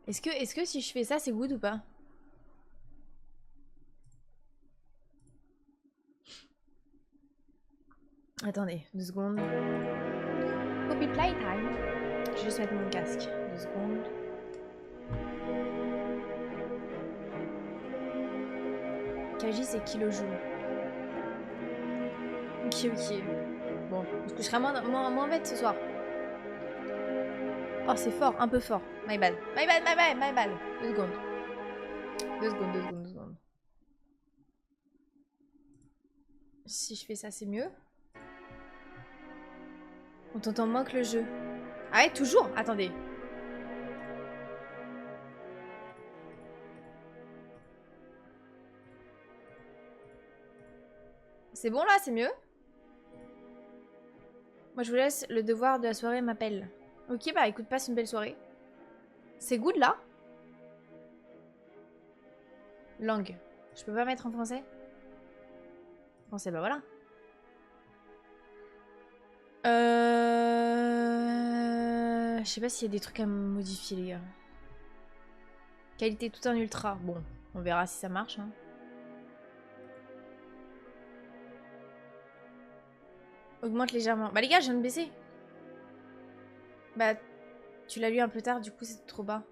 Est-ce que si je fais ça, c'est good ou pas? Attendez, 2 secondes. Poppy Playtime. Je vais juste mettre mon casque. 2 secondes. Kaji, c'est qui le joue? Ok, ok. Bon, je coucherai moins bête ce soir. Oh, c'est fort, un peu fort. My bad. My bad, my bad, my bad. 2 secondes. 2 secondes, 2 secondes, 2 secondes. Si je fais ça, c'est mieux. On t'entend moins que le jeu. Ah ouais, toujours? Attendez. C'est bon là, c'est mieux? Moi je vous laisse, le devoir de la soirée m'appelle. Ok, bah écoute, passe une belle soirée. C'est good là? Langue. Je peux pas mettre en français? Français, bah voilà. Je sais pas s'il y a des trucs à modifier les gars. Qualité tout en ultra. Bon, on verra si ça marche. Hein. Augmente légèrement. Bah les gars, je viens de baisser. Bah, tu l'as lu un peu tard, du coup c'est trop bas.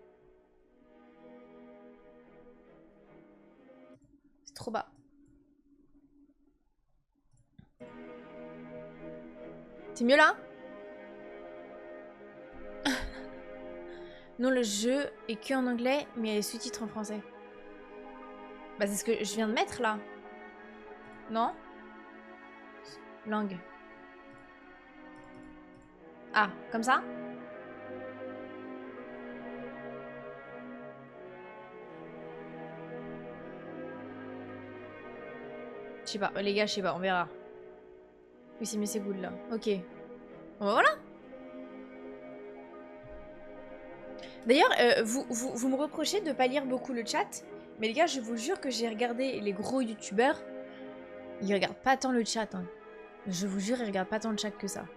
C'est trop bas. C'est mieux là? Non, le jeu est que en anglais, mais il y a les sous-titres en français. Bah c'est ce que je viens de mettre là. Non? Langue. Ah, comme ça? Je sais pas, les gars, je sais pas, on verra. Oui, c'est mieux, c'est good là. Ok. Bon bah voilà. D'ailleurs, vous me reprochez de pas lire beaucoup le chat, mais les gars, je vous jure que j'ai regardé les gros youtubeurs. Ils regardent pas tant le chat. Hein. Je vous jure, ils regardent pas tant le chat que ça.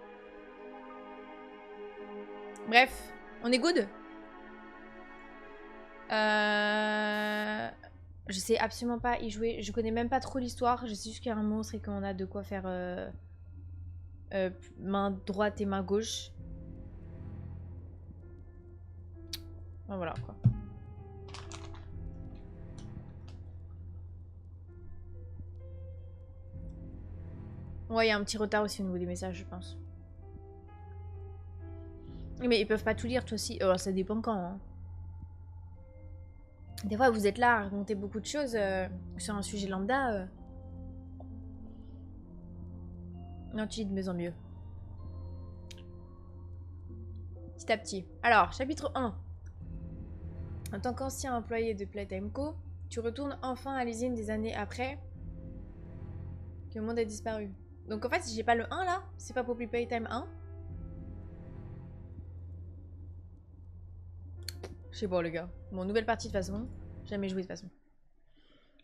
Bref, on est good? Je sais absolument pas y jouer. Je connais même pas trop l'histoire. Je sais juste qu'il y a un monstre et qu'on a de quoi faire main droite et main gauche. Enfin, voilà quoi. Ouais, il y a un petit retard aussi au niveau des messages, je pense. Mais ils peuvent pas tout lire, toi aussi. Alors, ça dépend quand. Hein. Des fois, vous êtes là à raconter beaucoup de choses sur un sujet lambda. Non, tu dis de mieux en mieux. Petit à petit. Alors, chapitre 1. En tant qu'ancien employé de Playtime Co., tu retournes enfin à l'usine des années après que le monde a disparu. Donc en fait, si j'ai pas le 1 là, c'est pas Poppy Playtime 1. Je sais pas les gars. Bon, nouvelle partie de toute façon. Jamais joué de toute façon.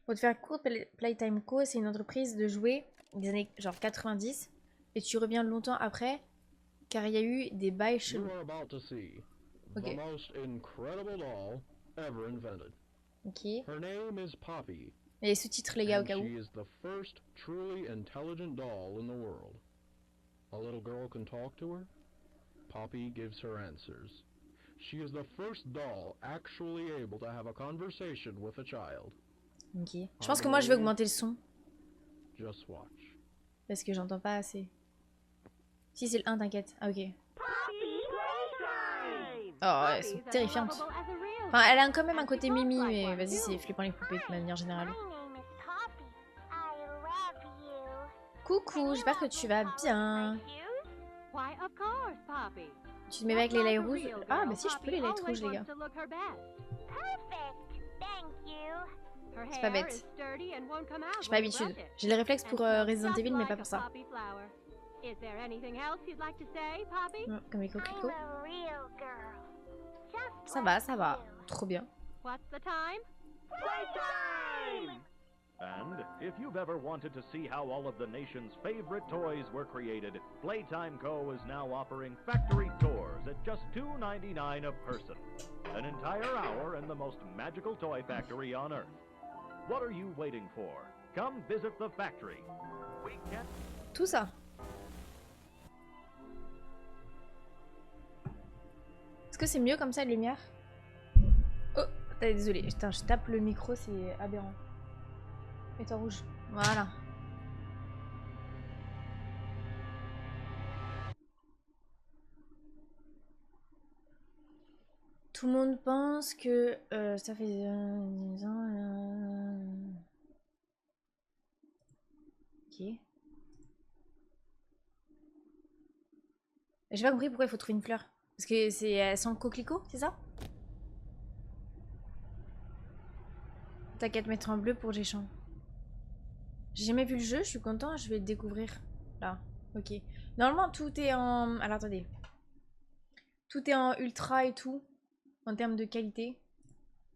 Pour te faire court, Playtime Co, c'est une entreprise de jouets des années genre 90. Et tu reviens longtemps après, car il y a eu des bails chelous. Ok. Ok. Et les sous-titres les gars au cas où. A little girl can talk to her. Poppy gives her answers. She is the first doll actually able to have a conversation with a child. Ok. Je pense que moi je vais augmenter le son. Just watch. Parce que j'entends pas assez. Si c'est le 1, t'inquiète. Ah ok. Oh, elles sont terrifiantes. Enfin, elle a quand même un côté mimi, mais vas-y, c'est flippant les poupées de manière générale. Coucou, j'espère que tu vas bien. Tu te mets avec les lights rouges? Ah, bah si, je peux les lights rouges, les gars. C'est pas bête. J'ai pas l'habitude. J'ai les réflexes pour Resident Evil, mais pas pour ça. Comme les coquelicots. Ça va, ça va. Trop bien. And if you've ever wanted to see how all of the nation's favorite toys were created, Playtime Co. is now offering factory tours at just $2.99 a person. An entire hour in the most magical toy factory on Earth. What are you waiting for? Come visit the factory. We can't... Tout ça. Est-ce que c'est mieux comme ça, la lumière? Oh, désolé, putain, je tape le micro, c'est aberrant. Étoile rouge, voilà. Tout le monde pense que ça fait 10 ans. Ok. J'ai pas compris pourquoi il faut trouver une fleur. Parce que c'est sans le coquelicot, c'est ça? T'as qu'à te mettre en bleu pour Géchamp. J'ai jamais vu le jeu, je suis content, je vais le découvrir. Là, ok. Normalement, tout est en... Alors, attendez. Tout est en ultra et tout, en termes de qualité.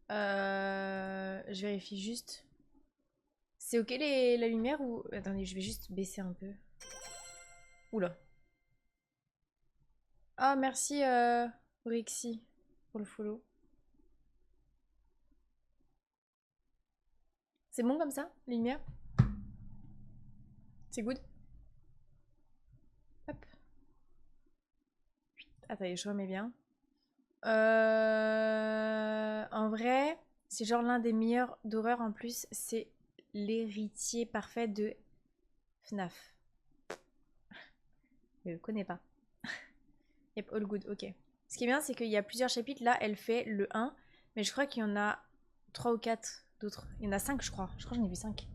Je vérifie juste. C'est ok la lumière ou... Attendez, je vais juste baisser un peu. Oula. Ah, merci Rixi pour le follow. C'est bon comme ça, les lumières? C'est good? Hop. Attendez, je remets bien. En vrai, c'est genre l'un des meilleurs d'horreur en plus. C'est l'héritier parfait de FNAF. Je ne connais pas. Yep, all good, ok. Ce qui est bien, c'est qu'il y a plusieurs chapitres. Là, elle fait le 1. Mais je crois qu'il y en a 3 ou 4 d'autres. Il y en a 5, je crois. Je crois que j'en ai vu 5.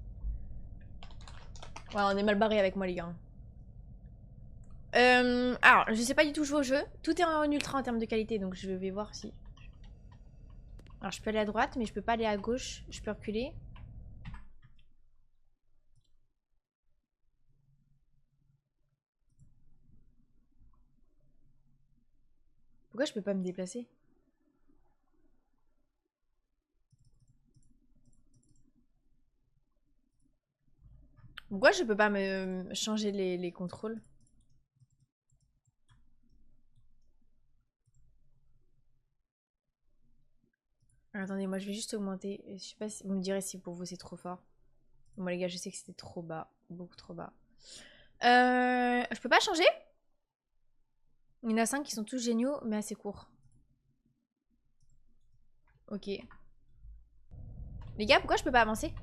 Ouais, on est mal barré avec moi, les gars. Alors, je sais pas du tout jouer au jeu. Tout est en ultra en termes de qualité, donc je vais voir si... Alors, je peux aller à droite, mais je peux pas aller à gauche. Je peux reculer. Pourquoi je peux pas me déplacer? Pourquoi je peux pas me changer les contrôles? Alors, attendez, moi je vais juste augmenter. Je sais pas si vous me direz si pour vous c'est trop fort. Moi les gars, je sais que c'était trop bas, beaucoup trop bas. Je peux pas changer? Il y en a 5 qui sont tous géniaux, mais assez courts. Ok. Les gars, pourquoi je peux pas avancer?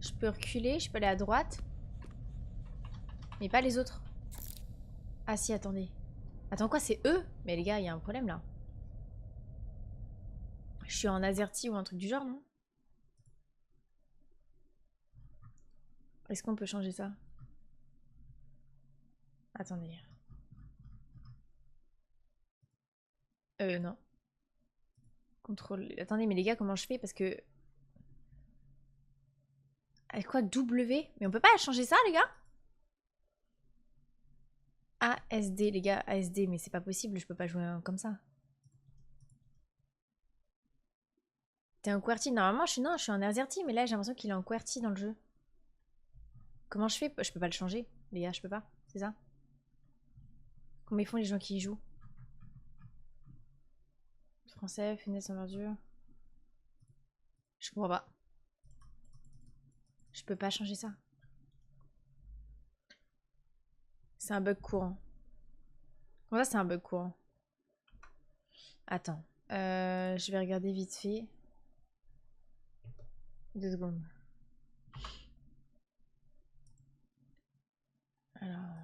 Je peux reculer, je peux aller à droite. Mais pas les autres. Ah si, attendez. Attends, quoi, c'est eux? Mais les gars, il y a un problème là. Je suis en AZERTY ou un truc du genre, non? Est-ce qu'on peut changer ça? Attendez. Non. Contrôle. Attendez, mais les gars, comment je fais? Parce que... Avec quoi? W? Mais on peut pas changer ça, les gars? ASD, les gars, ASD, mais c'est pas possible, je peux pas jouer comme ça. T'es en QWERTY? Normalement, non, je suis en AZERTY, mais là, j'ai l'impression qu'il est en QWERTY dans le jeu. Comment je fais? Je peux pas le changer, les gars, je peux pas, c'est ça? Comment ils font les gens qui y jouent? Français, finesse en verdure. Je comprends pas. Je peux pas changer ça. C'est un bug courant. Comment ça, c'est un bug courant? Attends. Je vais regarder vite fait. 2 secondes. Alors...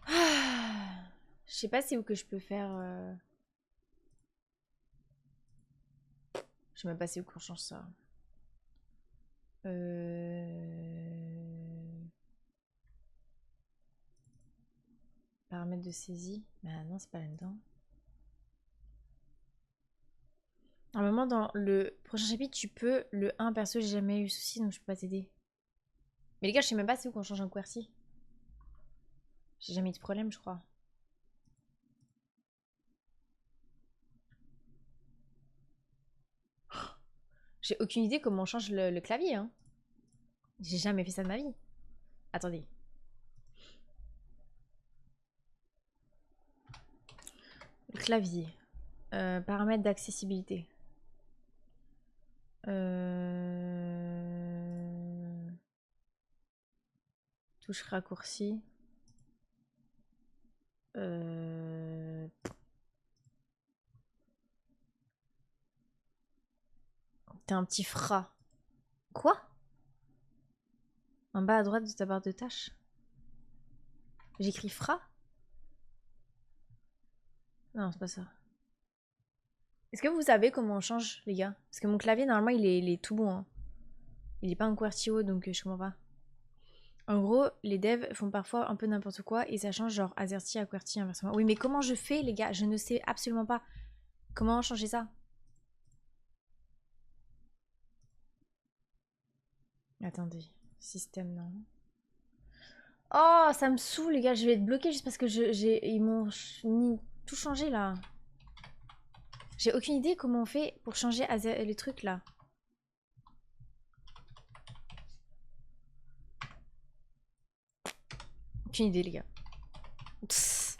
Ah, je sais pas c'est où que je peux faire... Je sais même pas c'est où qu'on change ça. Paramètres de saisie. Bah non, c'est pas là-dedans. Normalement, dans le prochain chapitre, tu peux... Le 1, perso, j'ai jamais eu souci, donc je peux pas t'aider. Mais les gars, je sais même pas c'est où qu'on change un QWERTY. J'ai jamais eu de problème, je crois. J'ai aucune idée comment on change le clavier, hein. J'ai jamais fait ça de ma vie. Attendez. Le clavier. Paramètres d'accessibilité. Touche raccourci. T'es un petit frat. Quoi? En bas à droite de ta barre de tâches. J'écris frat? Non, c'est pas ça. Est-ce que vous savez comment on change, les gars? Parce que mon clavier, normalement, il est tout bon. Hein. Il est pas en QWERTY, donc je comprends pas. En gros, les devs font parfois un peu n'importe quoi et ça change genre AZERTY à QWERTY inversement. Oui, mais comment je fais, les gars? Je ne sais absolument pas. Comment changer ça? Attendez. Système, non. Oh, ça me saoule, les gars. Je vais être bloquée juste parce que ils m'ont tout changé, là. J'ai aucune idée comment on fait pour changer les trucs, là. Aucune idée, les gars. Psst.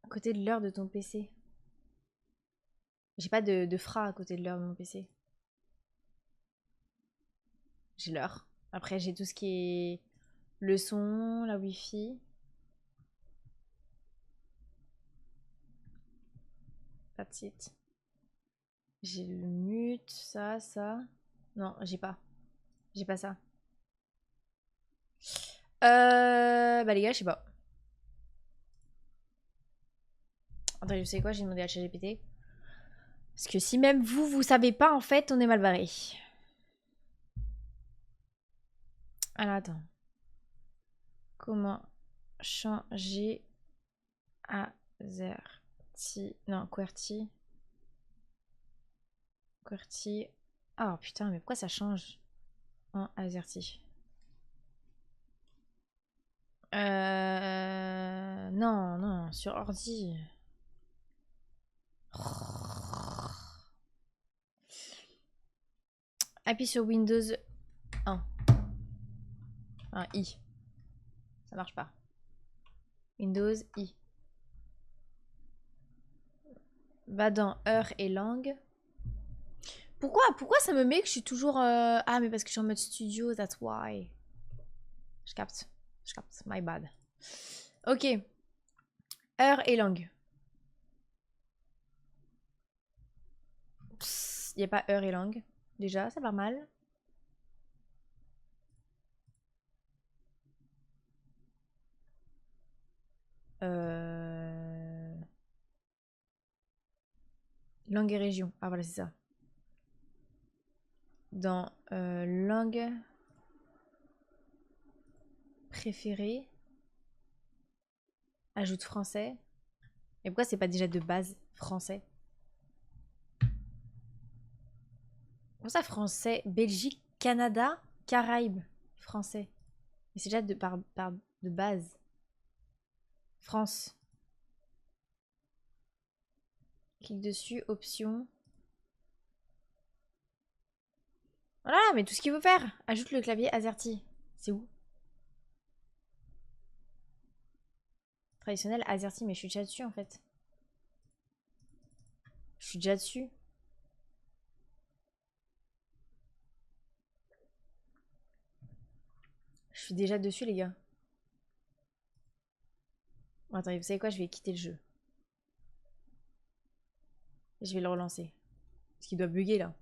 À côté de l'heure de ton PC. J'ai pas de fra à côté de l'heure de mon PC. J'ai l'heure. Après, j'ai tout ce qui est le son, la wifi. That's it. J'ai le mute, ça. Non, j'ai pas. J'ai pas ça. Bah les gars, je sais pas. Attends, je sais quoi, j'ai demandé à ChatGPT. Parce que si même vous savez pas, en fait, on est mal barré. Alors, attends. Comment changer AZERTY? Non, QWERTY. QWERTY. Oh putain, mais pourquoi ça change en AZERTY? Non, sur ordi. Appuie sur Windows 1. Enfin, I. Ça marche pas. Windows I. Va dans heure et langue. Pourquoi ça me met que je suis toujours... Ah, mais parce que je suis en mode studio, that's why. Je capte. My bad. Ok. Heure et langue. Il n'y a pas heure et langue. Déjà, ça va mal. Langue et région. Ah voilà, c'est ça. Dans langue préférée. Ajoute français. Et pourquoi c'est pas déjà de base français? Comment ça français? Belgique, Canada, Caraïbes. Français. Mais c'est déjà de base. France. Clique dessus, option. Voilà, mais tout ce qu'il faut faire. Ajoute le clavier AZERTY. C'est où? Traditionnel AZERTY, mais je suis déjà dessus en fait. Je suis déjà dessus. Je suis déjà dessus, les gars. Bon, attendez, vous savez quoi? Je vais quitter le jeu. Et je vais le relancer. Parce qu'il doit bugger là.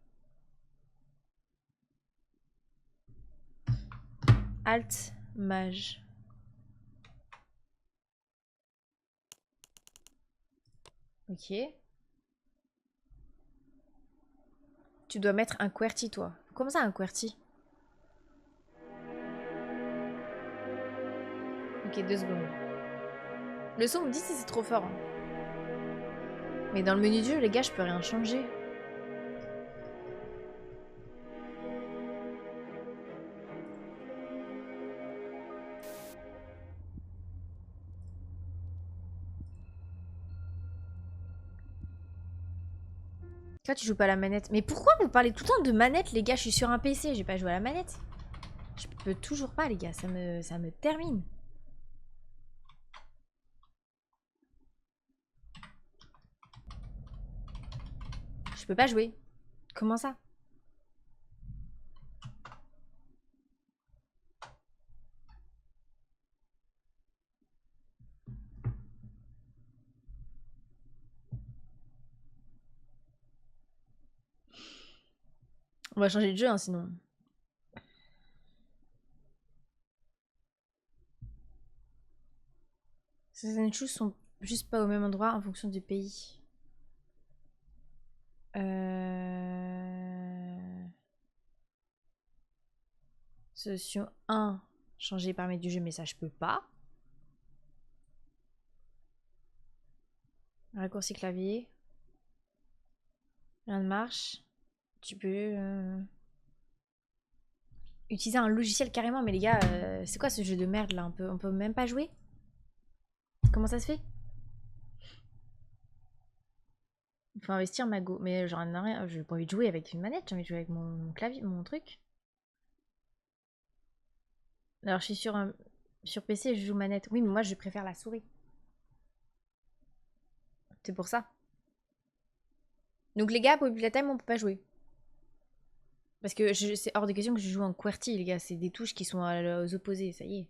Alt, mage. Ok. Tu dois mettre un QWERTY, toi. Comment ça, un QWERTY? Ok, 2 secondes. Le son me dit si c'est trop fort. Hein. Mais dans le menu de jeu, les gars, je peux rien changer. Toi, tu joues pas à la manette. Mais pourquoi vous parlez tout le temps de manette, les gars? Je suis sur un PC, j'ai pas joué à la manette. Je peux toujours pas, les gars. Ça me termine. Je peux pas jouer. Comment ça? On va changer de jeu, hein, sinon. Certaines choses sont juste pas au même endroit en fonction du pays. Solution 1, changer paramètres du jeu, mais ça je peux pas. Raccourci clavier. Rien ne marche. Tu peux utiliser un logiciel carrément, mais les gars, c'est quoi ce jeu de merde là? On peut même pas jouer? Comment ça se fait? Il faut investir ma go. Mais j'en ai rien. J'ai pas envie de jouer avec une manette, j'ai envie de jouer avec mon clavier, mon truc. Alors je suis sur PC et je joue manette. Oui, mais moi je préfère la souris. C'est pour ça. Donc les gars, pour Playtime, on peut pas jouer. Parce que c'est hors de question que je joue en QWERTY, les gars. C'est des touches qui sont aux opposés, ça y est.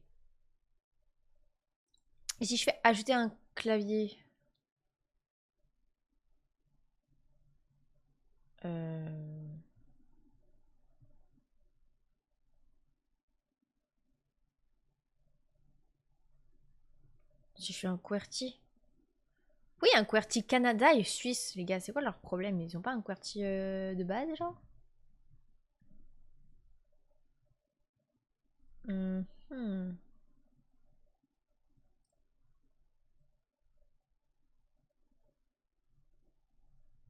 Et si je fais ajouter un clavier... Si je fais un QWERTY... Oui, un QWERTY Canada et Suisse, les gars. C'est quoi leur problème? Ils ont pas un QWERTY de base, genre?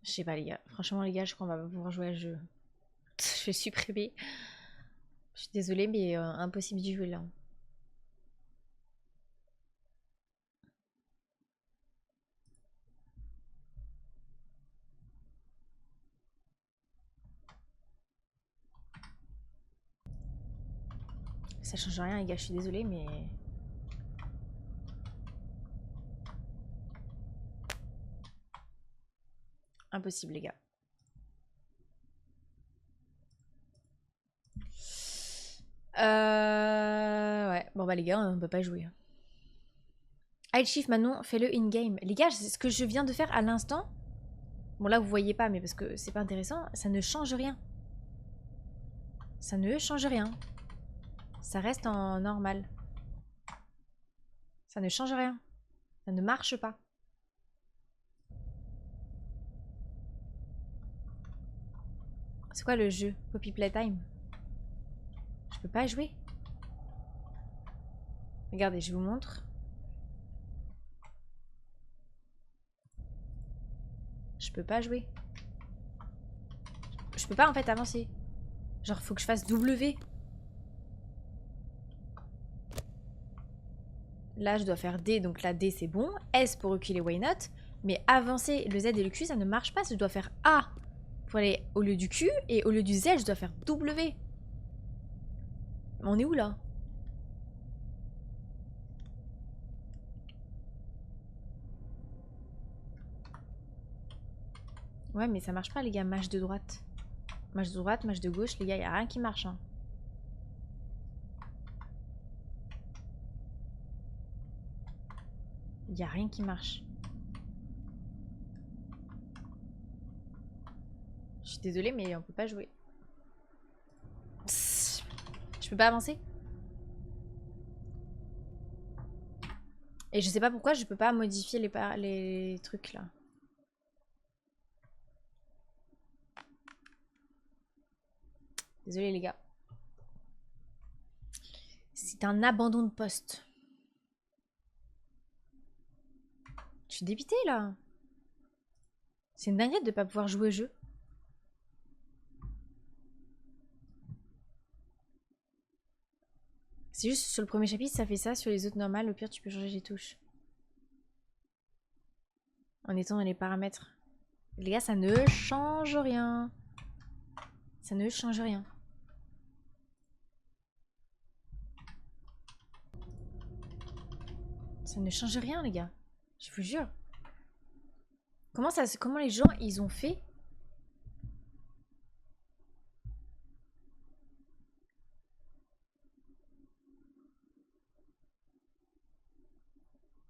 Je sais pas, les gars. Franchement, les gars, je crois qu'on va pas pouvoir jouer à ce jeu. Je vais supprimer. Je suis désolée, mais impossible d'y jouer là. Ça change rien, les gars. Je suis désolée, mais... Impossible, les gars. Ouais. Bon, bah, les gars, on peut pas jouer. Hide Shift, Manon, fais-le in-game. Les gars, c'est ce que je viens de faire à l'instant. Bon, là, vous voyez pas, mais parce que c'est pas intéressant. Ça ne change rien. Ça ne change rien. Ça reste en normal. Ça ne change rien. Ça ne marche pas. C'est quoi le jeu? Poppy Playtime. Je peux pas jouer. Regardez, je vous montre. Je peux pas jouer. Je peux pas en fait avancer. Genre faut que je fasse W. Là je dois faire D, donc là D c'est bon. S pour reculer, why not? Mais avancer, le Z et le Q ça ne marche pas. Je dois faire A pour aller au lieu du Q. Et au lieu du Z je dois faire W. On est où là? Ouais mais ça marche pas les gars, mâche de droite. Mâche de droite, mâche de gauche, les gars, y a rien qui marche. Hein. Y a rien qui marche. Je suis désolée mais on peut pas jouer. Je peux pas avancer. Et je sais pas pourquoi je peux pas modifier les trucs là. Désolée les gars. C'est un abandon de poste. Je suis dépitée là. C'est une dinguerie de pas pouvoir jouer au jeu. C'est juste sur le premier chapitre ça fait ça, sur les autres normales au pire tu peux changer les touches. En étant dans les paramètres. Les gars, ça ne change rien. Ça ne change rien. Ça ne change rien, les gars. Je vous jure. Comment les gens, ils ont fait?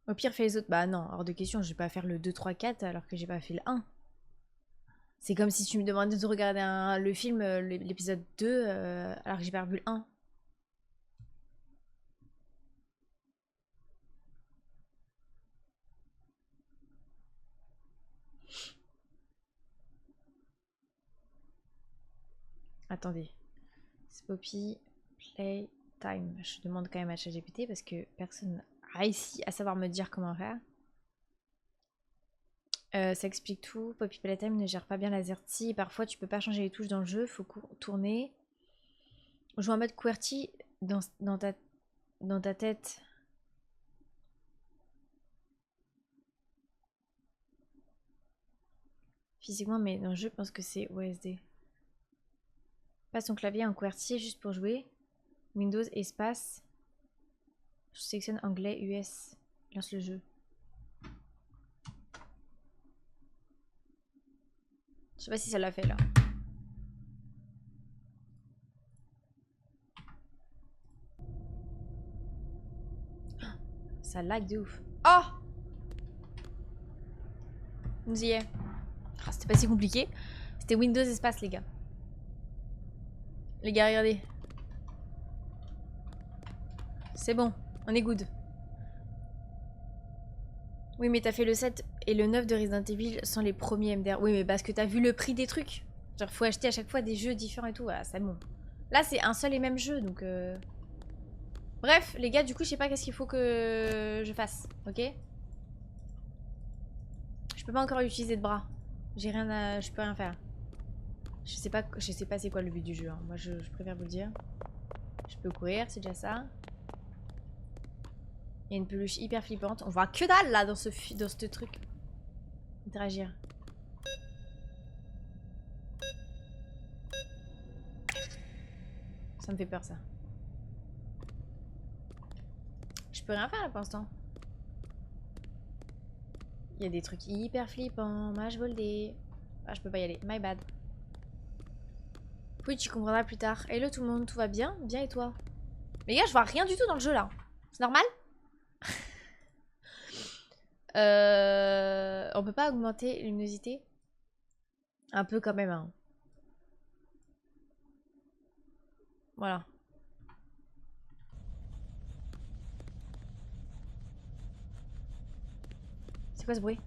Au pire, fais les autres. Bah non, hors de question, je vais pas faire le 2, 3, 4 alors que j'ai pas fait le 1. C'est comme si tu me demandais de regarder le film, l'épisode 2, alors que j'ai pas vu le 1. Attendez. Poppy Playtime. Je demande quand même à ChatGPT parce que personne n'a réussi à savoir me dire comment faire. Ça explique tout. Poppy Playtime ne gère pas bien la ZERTY. Et parfois, tu peux pas changer les touches dans le jeu. Faut tourner. Joue en mode QWERTY dans ta tête. Physiquement, mais dans le jeu, je pense que c'est OSD. Passe ton clavier en QWERTY juste pour jouer. Windows, espace. Je sélectionne anglais, US. Lance le jeu. Je sais pas si ça l'a fait là. Ça lag de ouf. Oh! On y est. Oh, c'était pas si compliqué. C'était Windows espace, les gars. Les gars, regardez. C'est bon, on est good. Oui, mais t'as fait le 7 et le 9 de Resident Evil sans les premiers MDR. Oui, mais parce que t'as vu le prix des trucs. Genre, faut acheter à chaque fois des jeux différents et tout. Voilà, c'est bon. Là, c'est un seul et même jeu, donc... Bref, les gars, du coup, je sais pas qu'est-ce qu'il faut que je fasse, ok? Je peux pas encore utiliser de bras. J'ai rien à... Je peux rien faire. Je sais pas c'est quoi le but du jeu. Hein. Moi, je préfère vous le dire. Je peux courir, c'est déjà ça. Il y a une peluche hyper flippante. On voit que dalle là dans ce truc. Interagir. Ça me fait peur ça. Je peux rien faire là pour l'instant. Il y a des trucs hyper flippants. Mage voldé. Ah, je peux pas y aller. My bad. Oui, tu comprendras plus tard. Hello tout le monde, tout va bien? Bien et toi? Les gars, je vois rien du tout dans le jeu là. C'est normal? On peut pas augmenter la luminosité? Un peu quand même. Hein. Voilà. C'est quoi ce bruit?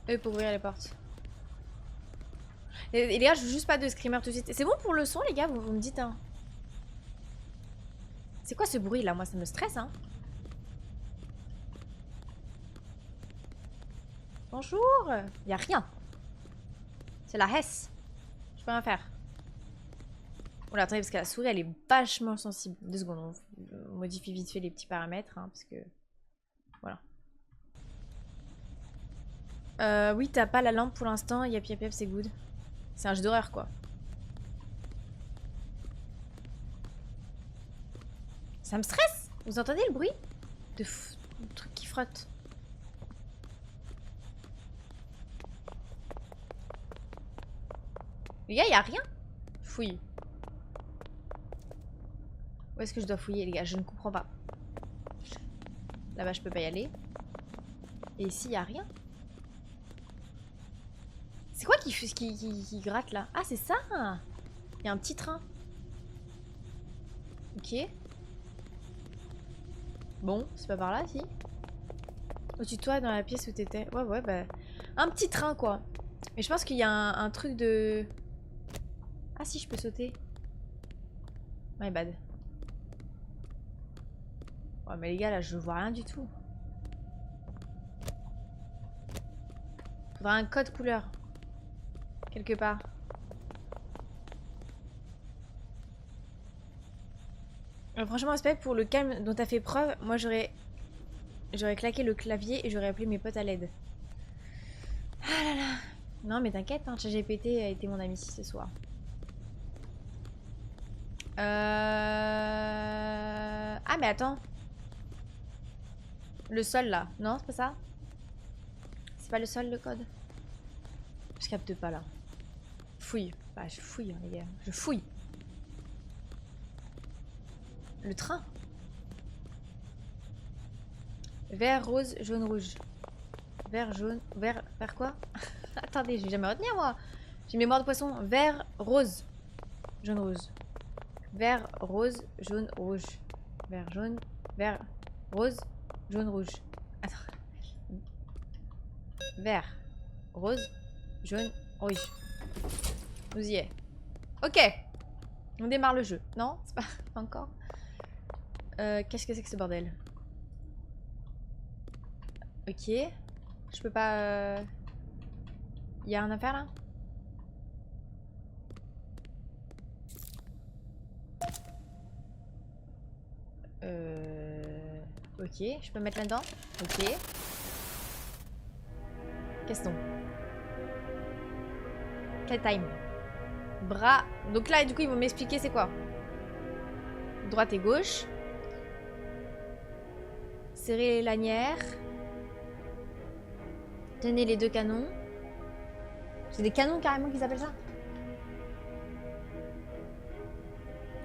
Eux pour ouvrir les portes. Et les gars, je veux juste pas de screamer tout de suite. C'est bon pour le son, les gars? Vous me dites, hein. C'est quoi ce bruit là? Moi, ça me stresse, hein. Bonjour. Y a rien. C'est la Hesse. Je peux rien faire. Oula, attendez, parce que la souris, elle est vachement sensible. 2 secondes, on modifie vite fait les petits paramètres, hein, parce que... Voilà. Oui, t'as pas la lampe pour l'instant. Yap, yap, yap, c'est good. C'est un jeu d'horreur, quoi. Ça me stresse. Vous entendez le bruit de truc qui frotte? Les gars, y a rien. Fouille. Où est-ce que je dois fouiller, les gars? Je ne comprends pas. Là-bas, je peux pas y aller. Et ici, y a rien. C'est quoi qui gratte là? Ah, c'est ça! Il y a un petit train. Ok. Bon, c'est pas par là, si. Au-dessus de toi, dans la pièce où t'étais. Ouais, ouais, bah. Un petit train, quoi. Mais je pense qu'il y a un truc de... Ah, si, je peux sauter. My bad. Ouais, mais les gars, là, je vois rien du tout. Faudra un code couleur. Quelque part. Franchement, respect pour le calme dont t'as fait preuve. Moi, j'aurais claqué le clavier et j'aurais appelé mes potes à l'aide. Ah là là. Non mais t'inquiète, hein, ChatGPT a été mon ami ce soir. Ah mais attends. Le sol là. Non, c'est pas ça? C'est pas le sol le code? Je capte pas là. Fouille. Bah je fouille hein, les gars. Je fouille. Le train. Vert, rose, jaune, rouge. Vert, jaune, vert quoi? Attendez, je vais jamais retenir moi. J'ai mémoire de poisson. Vert, rose, jaune, rose. Vert, rose, jaune, rouge. Vert, jaune, vert, rose, jaune, rouge. Attends. Vert, rose, jaune, rouge. Vous y est. Ok. On démarre le jeu. Non, c'est pas encore. Qu'est-ce que c'est que ce bordel? Ok. Je peux pas... Y a rien à faire là? Ok, je peux mettre là-dedans? Ok. Qu'est-ce donc? Playtime. Bras. Donc là, du coup, ils vont m'expliquer c'est quoi? Droite et gauche. Serrer les lanières. Tenez les deux canons. C'est des canons carrément qu'ils appellent ça?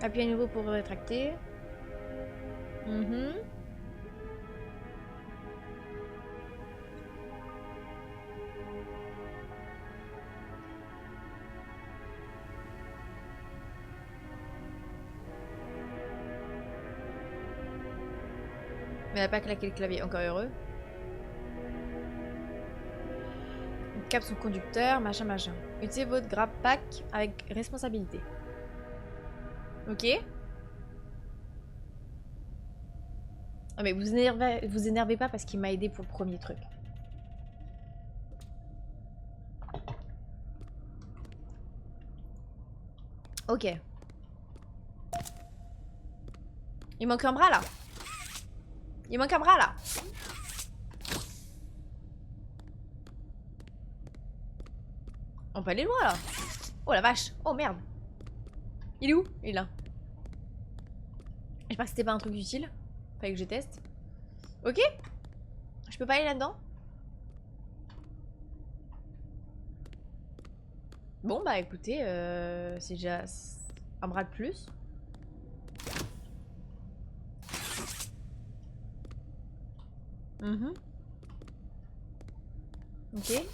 Appuyez à nouveau pour rétracter. Mais elle a pas claqué le clavier, encore heureux. On capte son conducteur, machin machin. Utilisez votre grab pack avec responsabilité. Ok. Ah mais vous énervez pas parce qu'il m'a aidé pour le premier truc. Ok. Il manque un bras là. Il manque un bras là. On peut aller loin là. Oh la vache. Oh merde. Il est où? Il est là. J'espère que c'était pas un truc utile. Fallait que je teste. Ok. Je peux pas aller là-dedans? Bon bah écoutez, c'est déjà un bras de plus. Ok.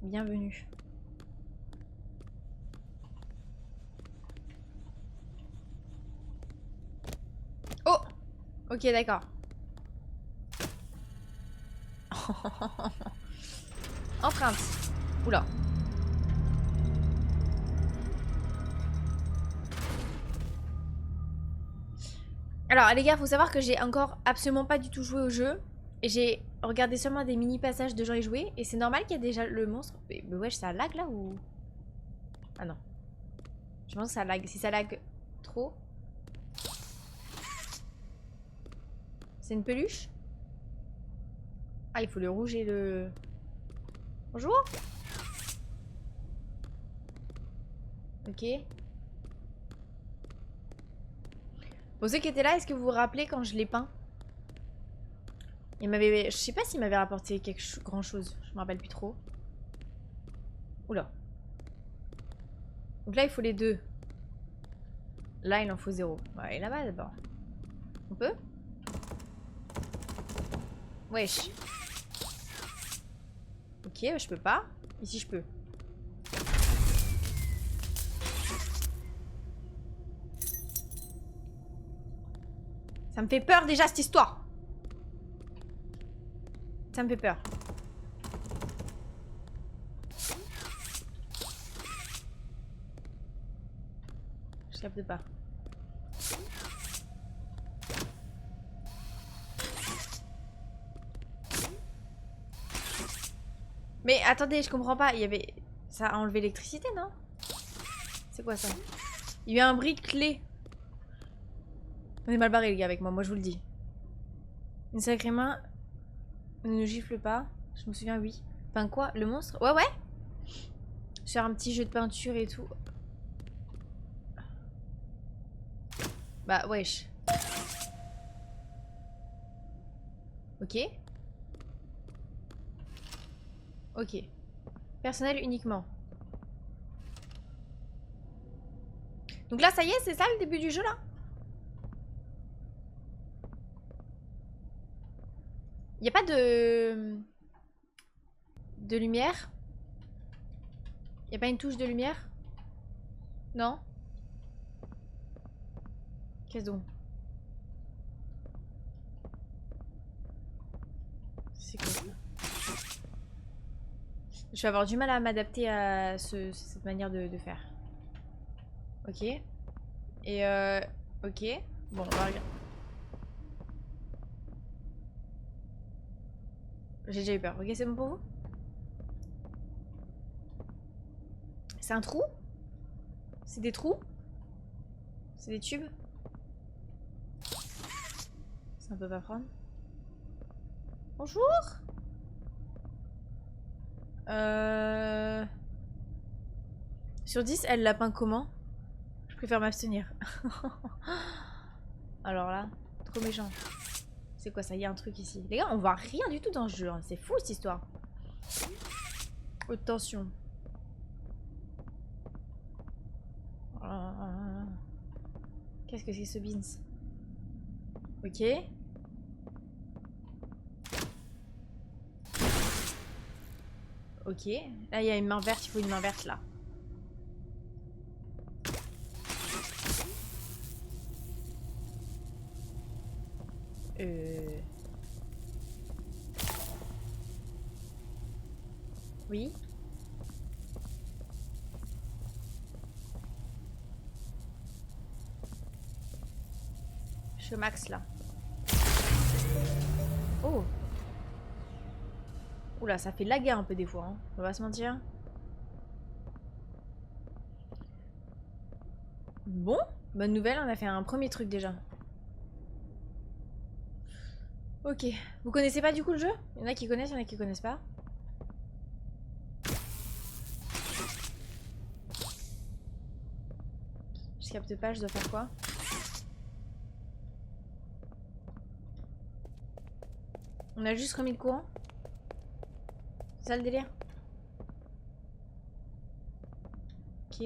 Bienvenue. Oh! Ok, d'accord. Empreinte. Oula. Alors les gars, faut savoir que j'ai encore absolument pas du tout joué au jeu. Et j'ai regardé seulement des mini passages de gens y jouer. Et c'est normal qu'il y a déjà le monstre. Mais wesh, ça lag là ou... Ah non. Je pense que ça lag. Si ça lag trop... C'est une peluche? Ah, il faut le rouge et le... Bonjour. Ok. Pour ceux qui étaient là, est-ce que vous vous rappelez quand je l'ai peint? Il m'avait... Je sais pas s'il m'avait rapporté grand chose. Je me rappelle plus trop. Oula. Donc là, il faut les deux. Là, il en faut 0. On va aller là-bas d'abord. On peut? Wesh. Ok, je peux pas. Ici, je peux. Ça me fait peur déjà, cette histoire. Ça me fait peur. Je capte pas. Mais attendez, je comprends pas. Il y avait... Ça a enlevé l'électricité, non? C'est quoi ça? Il y a eu un bris de clé. On est mal barré les gars avec moi, je vous le dis. Une sacrée main ne nous gifle pas. Je me souviens, oui. Peint quoi? Le monstre? Ouais, ouais. Faire un petit jeu de peinture et tout. Bah, wesh. Ok. Ok. Personnel uniquement. Donc là, ça y est, c'est ça le début du jeu, là? Y a pas de lumière? Y a pas une touche de lumière? Non? Qu'est-ce donc? C'est quoi ça? Je vais avoir du mal à m'adapter à cette manière de faire. Ok. Et ok. Bon, on va regarder. J'ai déjà eu peur. Ok, c'est bon pour vous? C'est un trou? C'est des trous? C'est des tubes? Ça peut pas prendre. Bonjour. Sur 10, elle l'a peint comment? Je préfère m'abstenir. Alors là, trop méchant. C'est quoi ça? Il y a un truc ici. Les gars, on voit rien du tout dans ce jeu. Hein. C'est fou cette histoire. Haute tension. Qu'est-ce que c'est ce beans? Ok. Ok. Là, il y a une main verte. Il faut une main verte là. Oui. Je suis au max là. Oh. Oula, ça fait laguer un peu des fois. Hein. On va se mentir. Bon. Bonne nouvelle, on a fait un premier truc déjà. Ok. Vous connaissez pas du coup le jeu? Il y en a qui connaissent, il y en a qui connaissent pas. Je capte pas, je dois faire quoi? On a juste remis le courant? C'est ça le délire? Ok.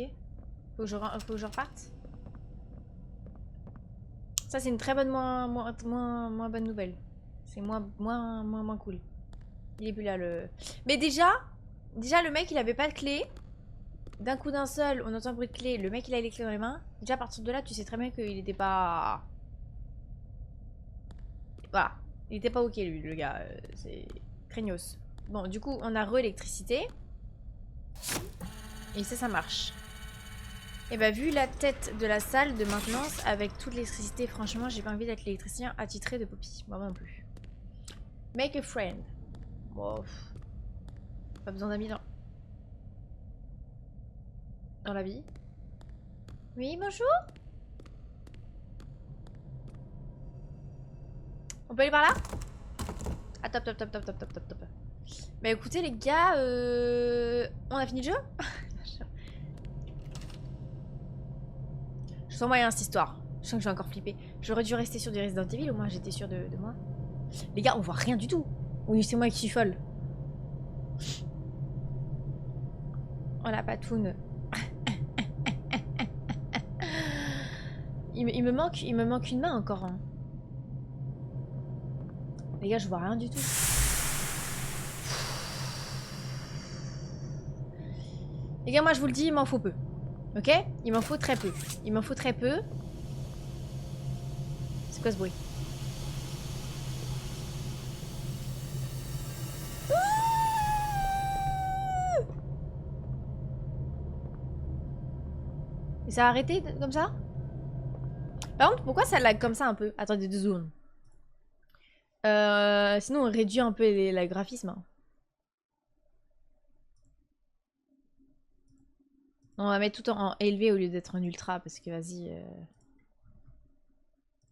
Faut que je reparte? Ça c'est une très bonne moins bonne nouvelle. C'est moins cool. Il est plus là le... Mais déjà le mec il avait pas de clé. D'un coup d'un seul, on entend un bruit de clé. Le mec il a les clés dans les mains. Déjà à partir de là, tu sais très bien qu'il était pas... Voilà. Il était pas ok lui, le gars. C'est craignos. Bon, du coup, on a re-électricité. Et ça marche. Et bah, vu la tête de la salle de maintenance avec toute l'électricité, franchement, j'ai pas envie d'être l'électricien attitré de Poppy. Moi non plus. Make a friend. Bon, pas besoin d'amis dans la vie. Oui, bonjour. On peut aller par là? Ah, top. Bah écoutez les gars, on a fini le jeu. Je sens moyen cette histoire. Je sens que je vais encore flipper. J'aurais dû rester sur du Resident Evil, au moins j'étais sûre de moi. Les gars, on voit rien du tout. Oui, c'est moi qui suis folle. Oh la patoune. il me manque une main encore. Hein. Les gars, je vois rien du tout. Les gars, moi je vous le dis, il m'en faut peu. Ok? Il m'en faut très peu. Il m'en faut très peu. C'est quoi ce bruit? Et ça a arrêté comme ça? Par contre, pourquoi ça lag comme ça un peu? Attendez 2 secondes. Sinon, on réduit un peu le graphisme. Hein. On va mettre tout en élevé au lieu d'être en ultra parce que vas-y.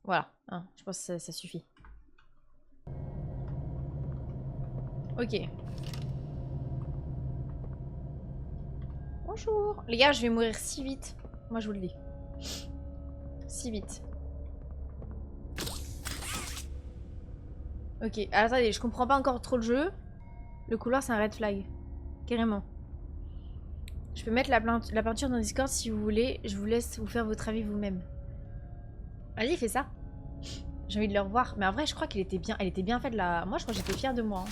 Voilà, hein, je pense que ça suffit. Ok. Bonjour. Les gars, je vais mourir si vite. Moi, je vous le dis. Si vite. Ok, attendez, je comprends pas encore trop le jeu. Le couloir, c'est un red flag. Carrément. Je peux mettre la peinture dans Discord si vous voulez. Je vous laisse vous faire votre avis vous-même. Vas-y, fais ça. J'ai envie de le revoir. Mais en vrai, je crois qu'elle était bien. Elle était bien faite là. Moi, je crois que j'étais fière de moi. Hein.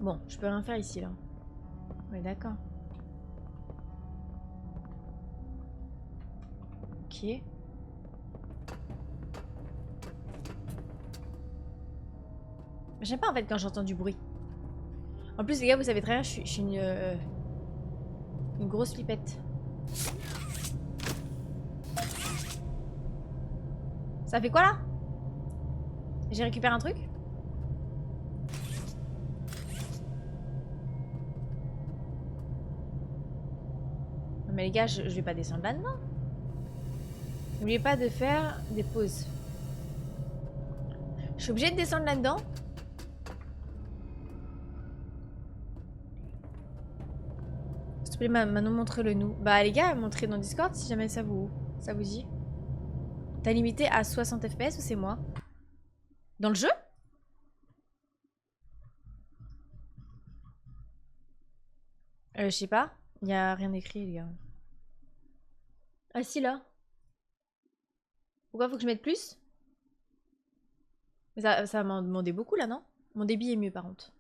Bon, je peux rien faire ici là. Ouais, d'accord. Ok. J'aime pas en fait quand j'entends du bruit. En plus, les gars, vous savez très bien, je suis une grosse flippette. Ça fait quoi là? J'ai récupéré un truc? Non mais les gars, je vais pas descendre là-dedans. N'oubliez pas de faire des pauses. Je suis obligée de descendre là-dedans. S'il te plaît, Manon, montre-le nous. Bah les gars, montrez dans Discord si jamais ça vous dit. T'as limité à 60 FPS ou c'est moi? Dans le jeu? Je sais pas. Il y a rien écrit, les gars. Ah si, là. Pourquoi faut que je mette plus? Mais ça m'a demandé beaucoup, là, non? Mon débit est mieux, par contre.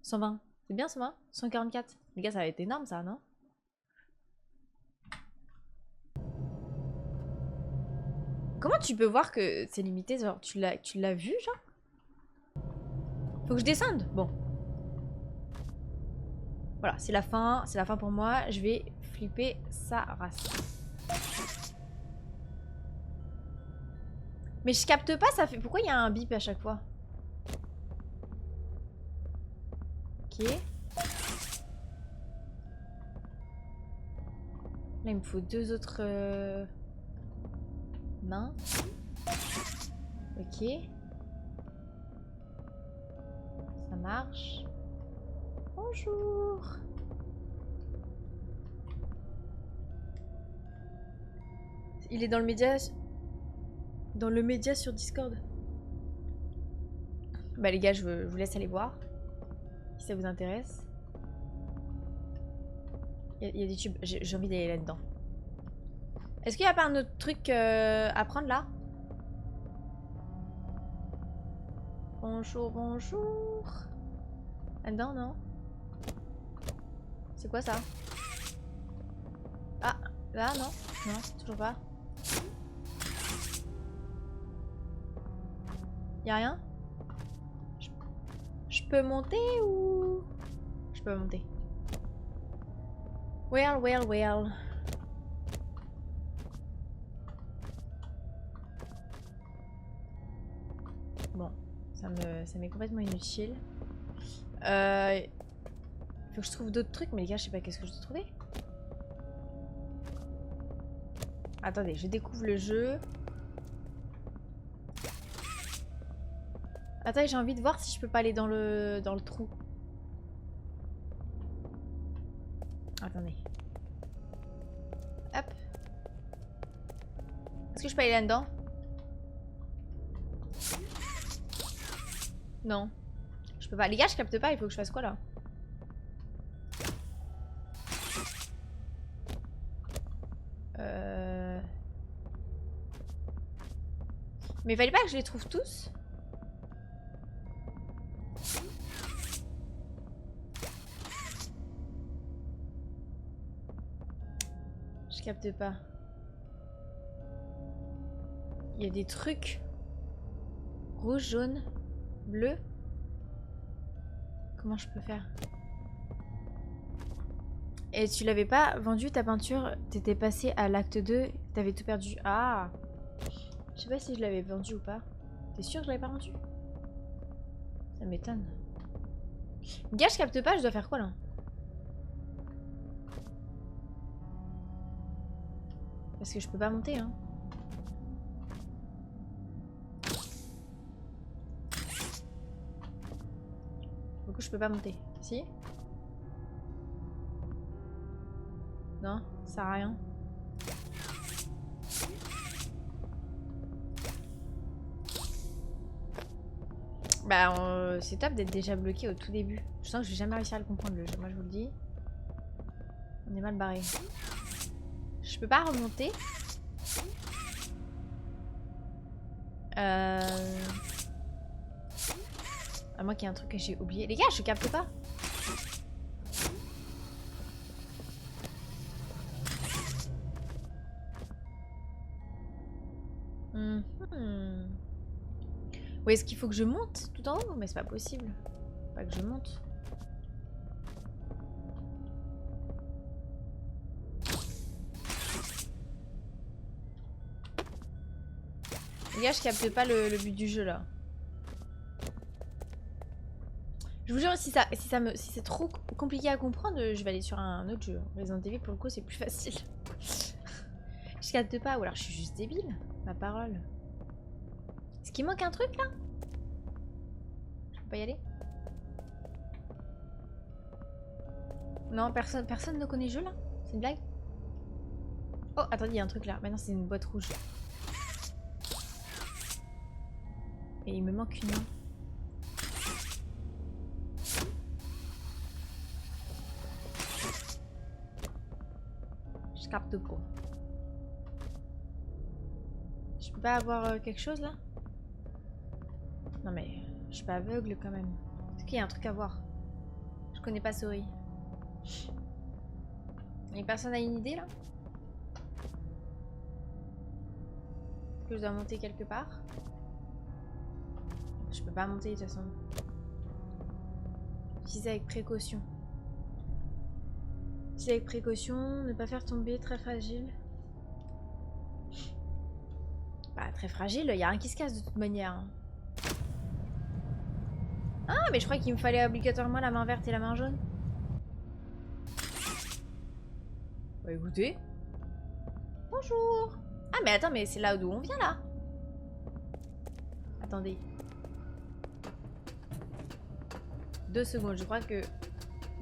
120. C'est bien, 120? 144. Les gars, ça va être énorme, ça, non? Comment tu peux voir que c'est limité? Genre, tu l'as vu, genre? Faut que je descende? Bon. Voilà, c'est la fin. C'est la fin pour moi. Je vais flipper sa race. Mais je capte pas, ça fait... Pourquoi il y a un bip à chaque fois? Ok. Là, il me faut 2 autres... mains. Ok. Ça marche. Bonjour. Il est dans le média... Dans le média sur Discord. Bah les gars, je vous laisse aller voir. Si ça vous intéresse. Il y a des tubes. J'ai envie d'aller là-dedans. Est-ce qu'il n'y a pas un autre truc à prendre là? Bonjour, bonjour. Là-dedans, non? C'est quoi ça? Ah, là, non? Non, toujours pas. Y'a rien? Je peux monter ou... Je peux monter. Well, well, well. Bon, ça m'est complètement inutile. Faut que je trouve d'autres trucs, mais les gars, je sais pas qu'est-ce que je dois trouver. Attendez, je découvre le jeu. Attendez, j'ai envie de voir si je peux pas aller dans le trou. Attendez. Hop. Est-ce que je peux aller là-dedans? Non. Je peux pas. Les gars, je capte pas, il faut que je fasse quoi là? Mais il fallait pas que je les trouve tous? Je capte pas. Il y a des trucs. Rouge, jaune, bleu. Comment je peux faire? Et tu l'avais pas vendu ta peinture? T'étais passé à l'acte 2, t'avais tout perdu. Ah! Je sais pas si je l'avais vendu ou pas. T'es sûr que je l'avais pas vendu? Ça m'étonne. Gars, je capte pas, je dois faire quoi là? Parce que je peux pas monter, hein. Du coup, je peux pas monter. Si? Non, ça sert à rien. Bah, c'est top d'être déjà bloqué au tout début. Je sens que je vais jamais réussir à le comprendre le jeu, moi je vous le dis. On est mal barré. Je peux pas remonter. À moins qu'il y ait un truc que j'ai oublié. Les gars, je capte pas. Ou est-ce qu'il faut que je monte tout en haut? Mais c'est pas possible. Pas que je monte. Les gars, je capte pas le but du jeu là. Je vous jure, si c'est trop compliqué à comprendre, je vais aller sur un autre jeu. Resident Evil, pour le coup, c'est plus facile. Je capte pas, ou alors je suis juste débile. Ma parole. Est-ce qu'il manque un truc là? Je peux pas y aller? Non, personne ne connaît le jeu là? C'est une blague? Oh, attendez, il y a un truc là. Maintenant, c'est une boîte rouge. Et il me manque une main. Je capte pas. Je peux pas avoir quelque chose là? Non mais je suis pas aveugle quand même. Est-ce qu'il y a un truc à voir? Je connais pas Sori. Et personne a une idée là? Est-ce que je dois monter quelque part? Je peux pas monter de toute façon. Utiliser avec précaution. Utiliser avec précaution, ne pas faire tomber, très fragile. Bah très fragile, il y a rien qui se casse de toute manière. Ah mais je crois qu'il me fallait obligatoirement la main verte et la main jaune. Bah écoutez. Bonjour. Ah mais attends, mais c'est là d'où on vient là. Attendez. 2 secondes, je crois que...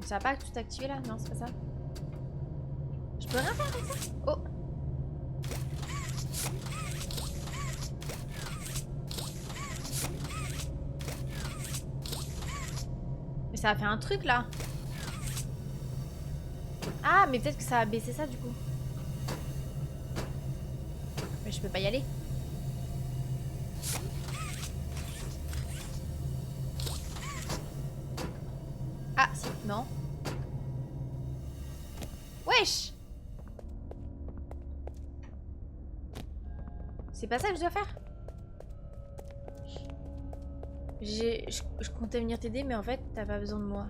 Ça va pas tout activer là? Non, c'est pas ça. Je peux rien faire avec ça? Oh! Mais ça a fait un truc là. Ah, mais peut-être que ça a baissé ça du coup. Mais je peux pas y aller. Ah, si, non. Wesh! C'est pas ça que je dois faire? Je comptais venir t'aider, mais en fait, t'as pas besoin de moi.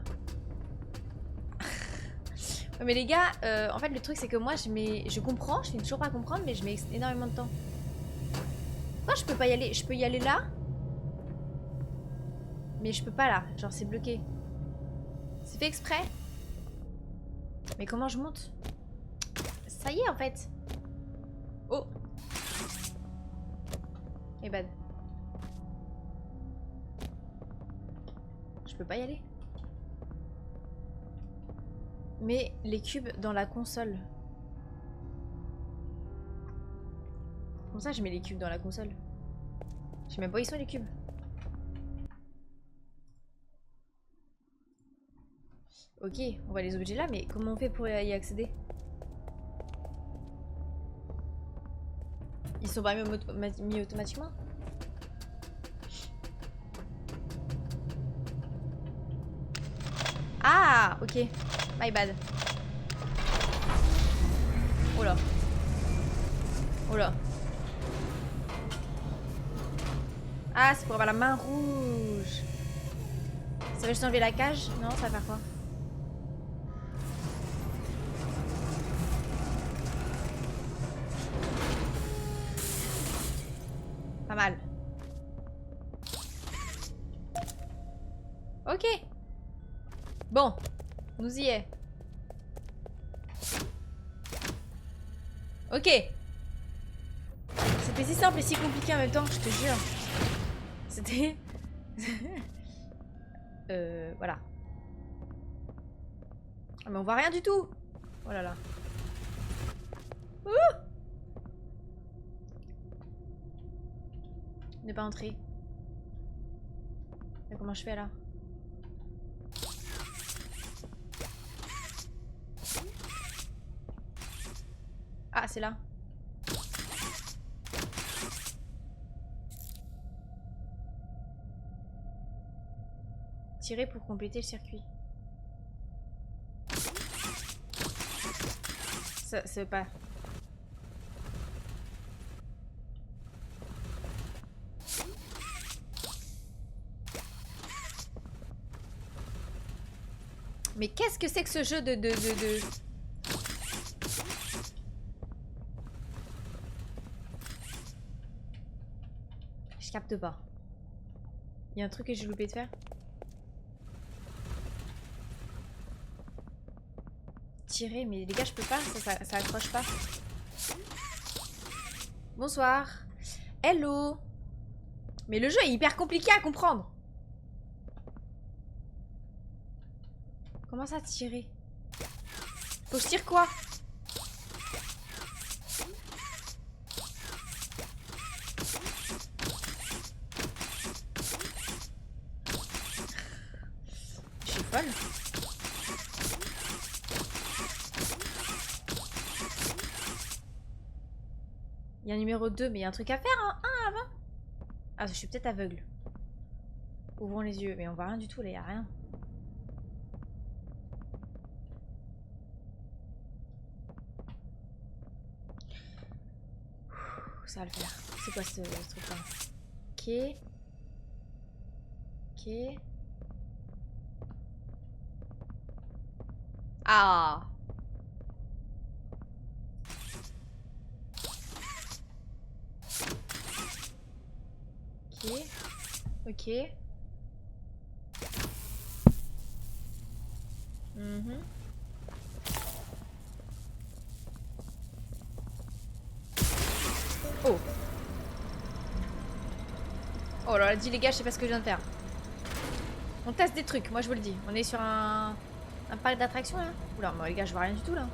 Ouais, mais les gars, en fait, le truc, c'est que moi, je comprends, je finis toujours pas à comprendre, mais je mets énormément de temps. Pourquoi je peux pas y aller? Je peux y aller là? Mais je peux pas là, genre c'est bloqué. C'est fait exprès? Mais comment je monte? Ça y est, en fait. Oh! Et bad. Je peux pas y aller. Mais les cubes dans la console. Comment ça je mets les cubes dans la console? Je sais même pas où ils sont les cubes. Ok, on voit les objets là, mais comment on fait pour y accéder? Ils sont pas mis automatiquement? Ah, ok. My bad. Oh là. Oh là. Ah, c'est pour avoir la main rouge. Ça va juste enlever la cage? Non, ça va faire quoi? Pas mal. Ok. Bon. Nous y est. Ok. C'était si simple et si compliqué en même temps, je te jure. C'était... voilà. Ah mais on voit rien du tout. Oh là là. Ne pas entrer. Mais comment je fais là? Ah, c'est là. Tirer pour compléter le circuit. Ça veut pas. Mais qu'est-ce que c'est que ce jeu de... Je capte pas. Il y a un truc que j'ai loupé de faire. Tirer, mais les gars, je peux pas, ça accroche pas. Bonsoir. Hello. Mais le jeu est hyper compliqué à comprendre. Comment ça tirer? Faut que je tire quoi? Je suis folle. Il y a un numéro 2, mais il y a un truc à faire, hein? Un avant. Ah, je suis peut-être aveugle. Ouvrons les yeux, mais on voit rien du tout là, il n'y a rien. Ça va le faire. C'est quoi ce truc là? Ok. Ok. Ah. Ok. Ok. Mhm. Oh. Oh là là, dis les gars, je sais pas ce que je viens de faire. On teste des trucs, moi je vous le dis. On est sur un parc d'attractions là. Oula, moi les gars, je vois rien du tout là.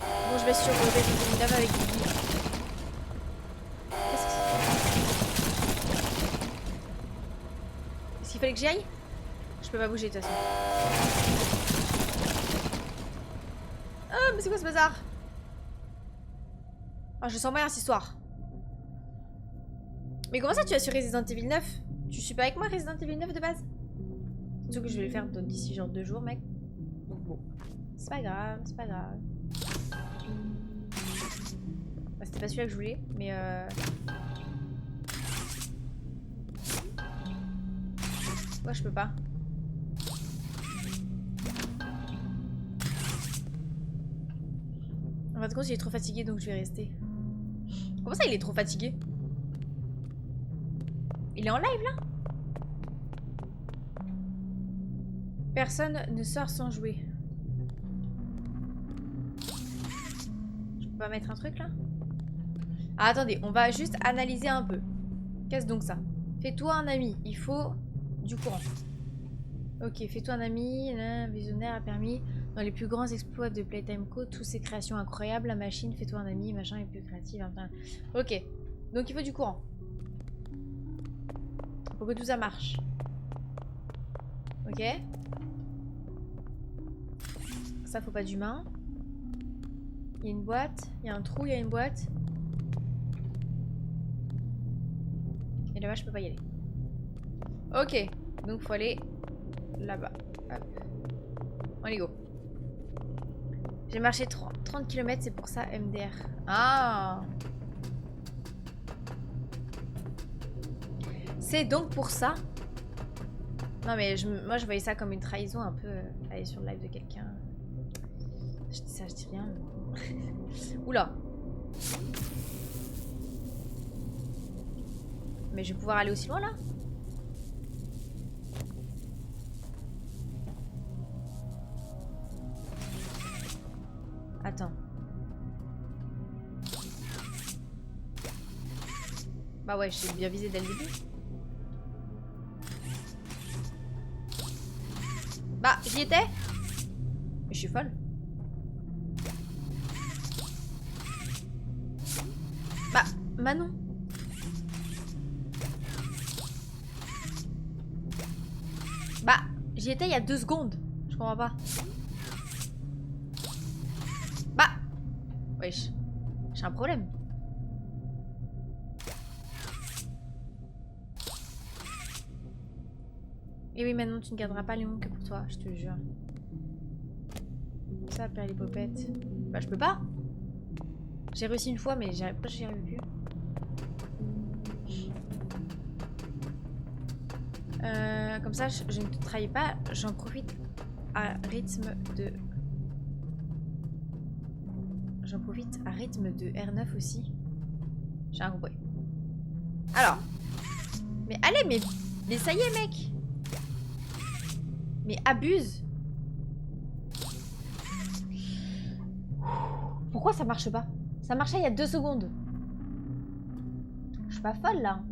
Bon, je vais sur Resident Evil avec Guigui. Qu'est-ce qu'il fallait que j'y aille? Je peux pas bouger de toute façon. Ah, mais c'est quoi ce bazar? Ah, je sens mal cette histoire. Mais comment ça tu as sur Resident Evil 9? Tu suis pas avec moi Resident Evil 9 de base? Surtout que je vais le faire d'ici genre 2 jours, mec. Donc bon. C'est pas grave, c'est pas grave. Bah, c'était pas celui-là que je voulais, mais ouais, je peux pas. En fin de compte, il est trop fatigué, donc je vais rester. Comment ça, il est trop fatigué? Il est en live, là? Personne ne sort sans jouer. Je peux pas mettre un truc, là? Ah, attendez, on va juste analyser un peu. Qu'est-ce donc ça? Fais-toi un ami. Il faut du courant. Ok, fais-toi un ami. Visionnaire a permis... Dans les plus grands exploits de Playtime Co, toutes ces créations incroyables, la machine, fais-toi un ami, machin est plus créative. Ok, donc il faut du courant. Pour que tout ça marche. Ok. Ça, faut pas d'humain. Il y a une boîte, il y a un trou, il y a une boîte. Et là-bas, je peux pas y aller. Ok, donc faut aller là-bas. Hop. Allez, go. J'ai marché 30 km, c'est pour ça MDR. Ah! C'est donc pour ça? Non mais moi je voyais ça comme une trahison un peu, aller sur le live de quelqu'un. Je dis ça, je dis rien. Oula! Mais je vais pouvoir aller aussi loin là? Attends. Bah ouais, j'ai bien visé dès le début. Bah, j'y étais. Je suis folle. Bah, Manon. Bah, j'y étais il y a 2 secondes. Je comprends pas. Bah. Wesh. J'ai un problème. Et oui, maintenant tu ne garderas pas Léon que pour toi, je te jure. Ça, perd les popettes. Bah, je peux pas. J'ai réussi une fois, mais j'y arrive plus. Comme ça, je ne trahis pas. J'en profite à rythme de... J'en profite à rythme de R9 aussi. J'ai un compris. Alors. Mais allez, mais ça y est, mec. Mais abuse. Pourquoi ça marche pas? Ça marchait il y a 2 secondes. Je suis pas folle là.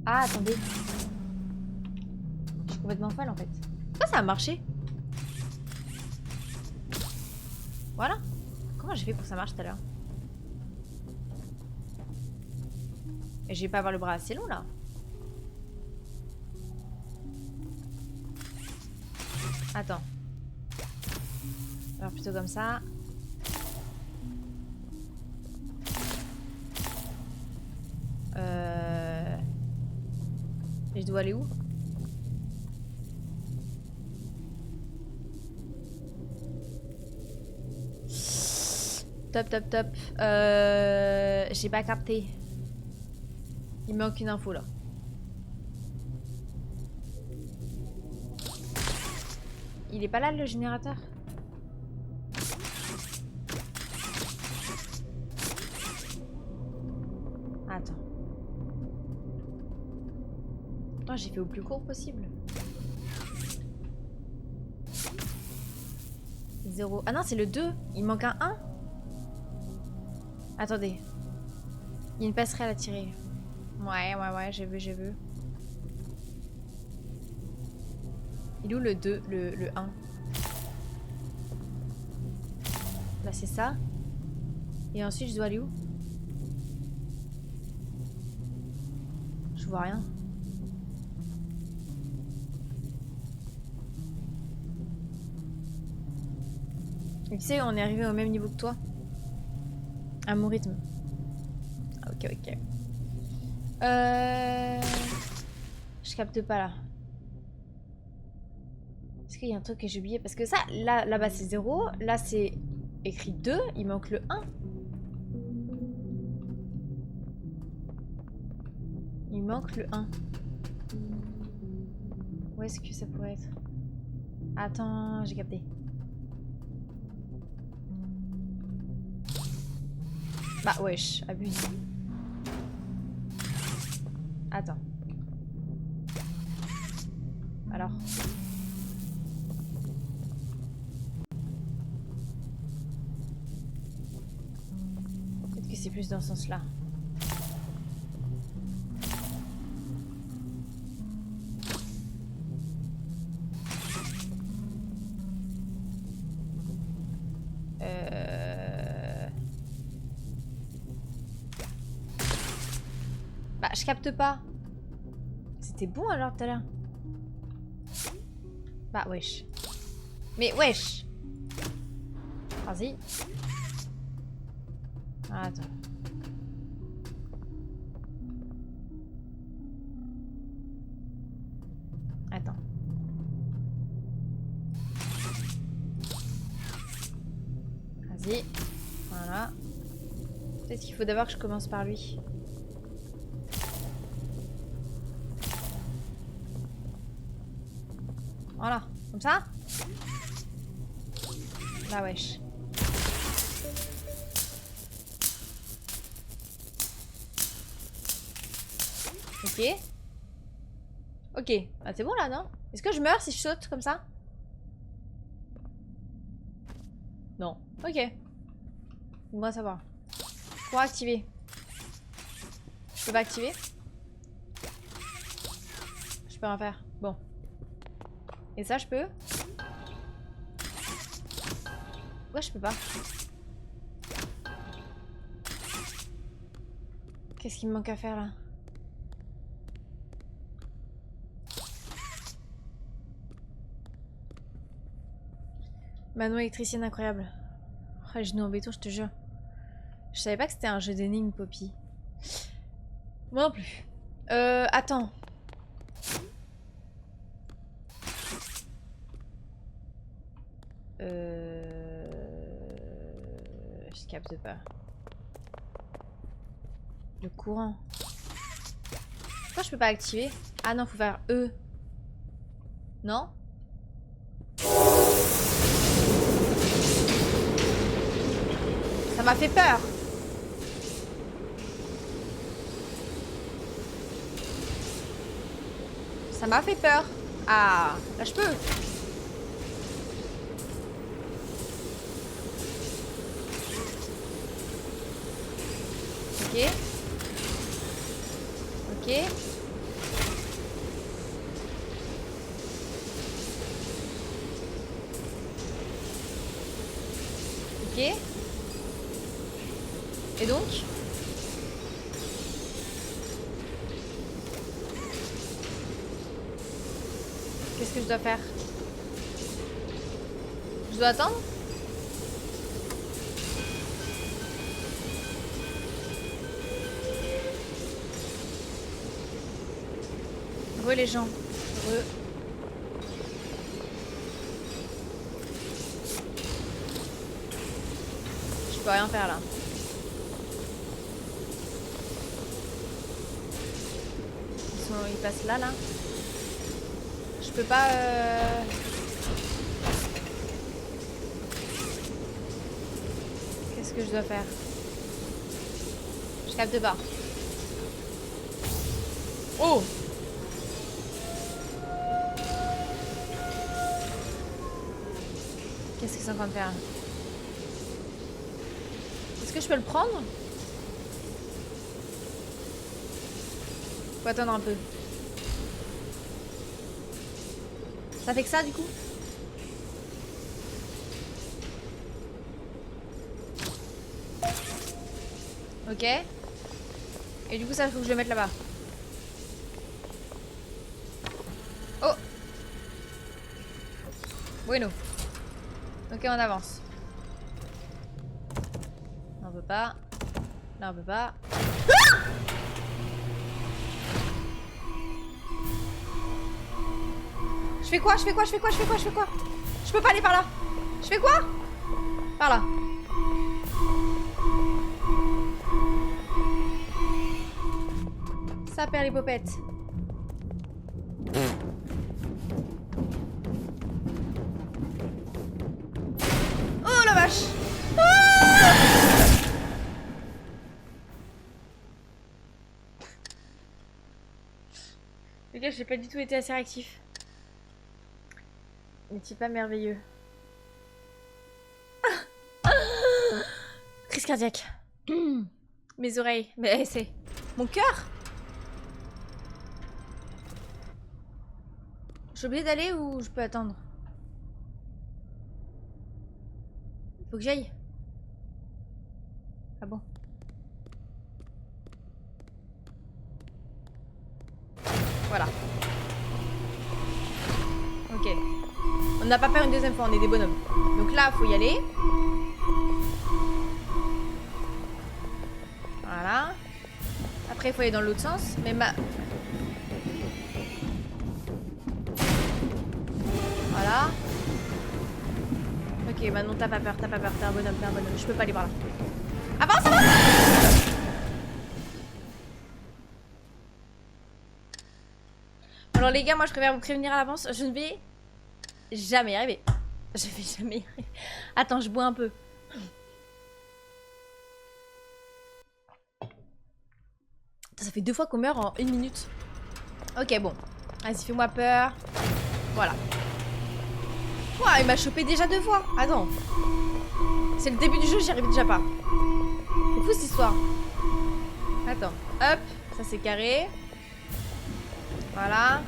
Ah, attendez. Je suis complètement folle en fait. Pourquoi ça a marché? Voilà. Comment j'ai fait pour que ça marche tout à l'heure? Et je vais pas avoir le bras assez long là. Attends. Alors plutôt comme ça. Et je dois aller où? Top, top, top. J'ai pas capté. Il me manque une info là. Il est pas là le générateur? Attends. Attends, j'ai fait au plus court possible. 0. Ah non, c'est le 2. Il manque un 1. Attendez. Il y a une passerelle à tirer. Ouais, j'ai vu. Il est où le 2, le 1? Là, c'est ça. Et ensuite, je dois aller où? Je vois rien. Et tu sais, on est arrivé au même niveau que toi. À mon rythme. Ok. Je capte pas là. Est-ce qu'il y a un truc que j'ai oublié? Parce que ça, là-bas c'est 0. Là c'est écrit 2. Il manque le 1. Il manque le 1. Où est-ce que ça pourrait être? Attends, j'ai capté. Bah wesh, abuse. Attends. Alors. Peut-être que c'est plus dans ce sens-là. Bah, je capte pas. C'était bon alors tout à l'heure. Bah, wesh. Mais wesh. Vas-y. Ah, attends. Attends. Vas-y. Voilà. Peut-être qu'il faut d'abord que je commence par lui. Voilà. Comme ça? Bah wesh. Ok. Ok. Ah, c'est bon là, non? Est-ce que je meurs si je saute comme ça? Non. Ok. Moi ça va. Pour activer. Je peux pas activer? Je peux rien faire. Bon. Et ça je peux? Ouais, je peux pas. Qu'est-ce qu'il me manque à faire là? Manon électricienne incroyable. Oh, les genoux en béton, je te jure. Je savais pas que c'était un jeu d'énigmes, Poppy. Moi non plus. Attends. Je capte pas. Le courant. Pourquoi je peux pas activer? Ah non, faut faire E. Non? Ça m'a fait peur. Ça m'a fait peur. Ah, là je peux. Ok. Ok. Ok. Et donc? Qu'est-ce que je dois faire? Je dois attendre? Re les gens. Re. Je peux rien faire là. Ils passent là. Je peux pas... Qu'est-ce que je dois faire? Je capte pas. Oh! Qu'est-ce qu'ils sont en train de faire? Est-ce que je peux le prendre? Faut attendre un peu. Ça fait que ça du coup? Ok. Et du coup ça faut que je le mette là-bas. Oh. Bueno. Ok, on avance. On peut pas. Là on peut pas. Je fais quoi? Je fais quoi? Je fais quoi? Je fais quoi? Je fais quoi? Je peux pas aller par là. Je fais quoi? Par là. Ça perd les popettes. Oh la vache! Ah! Les gars, j'ai pas du tout été assez réactif. N'est-il pas merveilleux? Crise cardiaque. Mes oreilles. Mais c'est... Mon cœur? Je suis obligée d'aller ou je peux attendre? Faut que j'aille. Ah bon? Voilà. Ok. On n'a pas peur une deuxième fois, on est des bonhommes. Donc là, faut y aller. Voilà. Après, il faut aller dans l'autre sens. Mais Voilà. Ok, maintenant t'as pas peur, t'es un bonhomme, Je peux pas aller par là. Avance, avance! Alors les gars, moi je préfère vous prévenir à l'avance, je ne vais jamais y arriver. Je vais jamais y arriver. Attends, je bois un peu. Ça fait 2 fois qu'on meurt en 1 minute. Ok, bon. Vas-y, fais-moi peur. Voilà. Ouah, il m'a chopé déjà 2 fois. Attends. C'est le début du jeu, j'y arrive déjà pas. C'est fou cette histoire. Attends. Hop. Ça c'est carré. Voilà.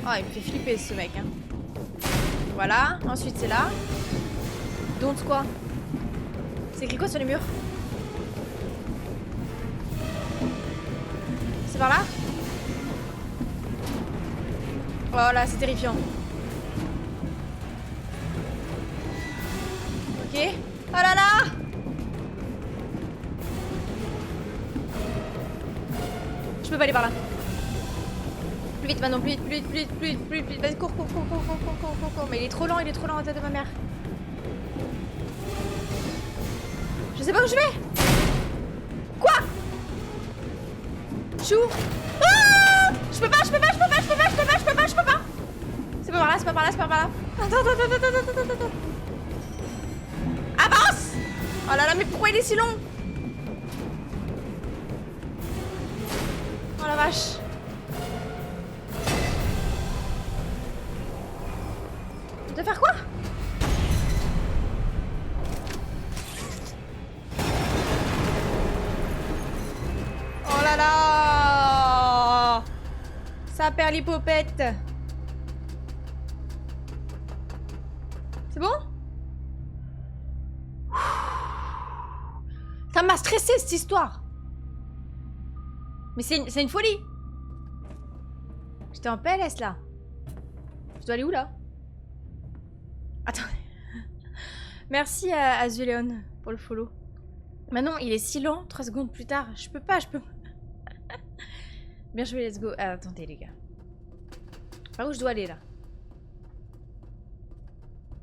Oh, il me fait flipper ce mec. Hein. Voilà. Ensuite c'est là. Don't quoi? C'est écrit quoi sur les murs? C'est par là? Oh là, c'est terrifiant. Ok. Oh là là! Je peux pas aller par là. Plus vite maintenant, plus vite, plus vite, plus vite, plus vite, plus vite. Vas-y, cours. Mais il est trop lent, la tête de ma mère. Je sais pas où je vais. Quoi? Chou. Ah! Je peux pas. C'est pas par là. Attends. Avance! Oh là là, mais pourquoi il est si long? Oh la vache. Je dois faire quoi? Oh là là! Ça perd l'hypopète. C'est bon? Ça m'a stressé cette histoire. Mais c'est une folie. J'étais en PLS là. Je dois aller où là? Attendez. Merci à Zuléon pour le follow. Maintenant il est si lent, 3 secondes plus tard. Je peux pas. Bien joué, let's go. Ah, attendez les gars. Par où je dois aller là?